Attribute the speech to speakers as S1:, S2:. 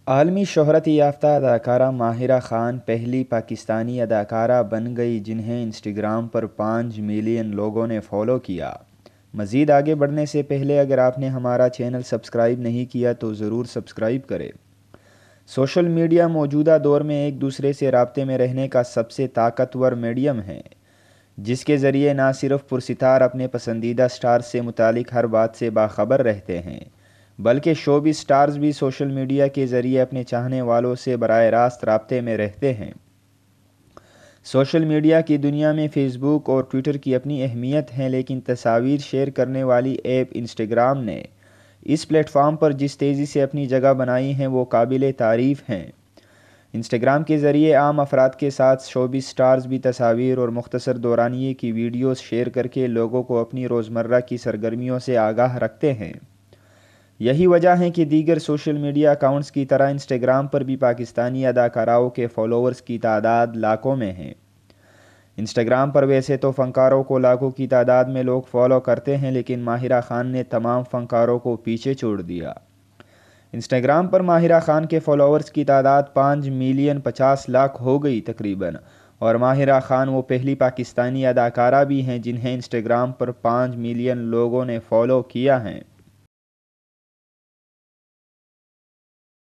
S1: عالمی شہرت یافتہ اداکارہ ماہرہ خان پہلی پاکستانی اداکارہ بن گئی جنہیں انسٹاگرام پر 5 ملین لوگوں نے فالو کیا۔ مزید آگے بڑھنے سے پہلے اگر آپ نے ہمارا چینل سبسکرائب نہیں کیا تو ضرور سبسکرائب کریں۔ سوشل میڈیا موجودہ دور میں ایک دوسرے سے رابطے میں رہنے کا سب سے طاقتور میڈیم ہے، جس کے ذریعے نہ صرف پرستار اپنے پسندیدہ سٹار سے متعلق ہر بات سے باخبر رہتے ہیں، بلکہ شوبی سٹارز بھی سوشل میڈیا کے ذریعے اپنے چاہنے والوں سے براہ راست رابطے میں رہتے ہیں۔ سوشل میڈیا کی دنیا میں فیس بک اور ٹویٹر کی اپنی اہمیت ہے، لیکن تصاویر شیئر کرنے والی ایپ انسٹاگرام نے اس پلیٹ فارم پر جس تیزی سے اپنی جگہ بنائی ہے وہ قابل تعریف ہیں۔ انسٹاگرام کے ذریعے عام افراد کے ساتھ شوبی سٹارز بھی تصاویر اور مختصر دورانیے کی ویڈیوز شیئر کر کے لوگوں کو اپنی روزمرہ کی سرگرمیوں سے آگاہ رکھتے ہیں۔ یہی وجہ ہے کہ دیگر سوشل میڈیا اکاؤنٹس کی طرح انسٹاگرام پر بھی پاکستانی اداکاراؤں کے فالوورز کی تعداد لاکھوں میں ہے۔ انسٹاگرام پر ویسے تو فنکاروں کو لاکھوں کی تعداد میں لوگ فالو کرتے ہیں، لیکن ماہرہ خان نے تمام فنکاروں کو پیچھے چھوڑ دیا۔ انسٹاگرام پر ماہرہ خان کے فالوورز کی تعداد 5 ملین 50 لاکھ ہو گئی تقریباً، اور ماہرہ خان وہ پہلی پاکستانی اداکارہ بھی ہیں جنہیں انسٹاگرام پر 5 ملین لوگوں نے فالو کیا ہے۔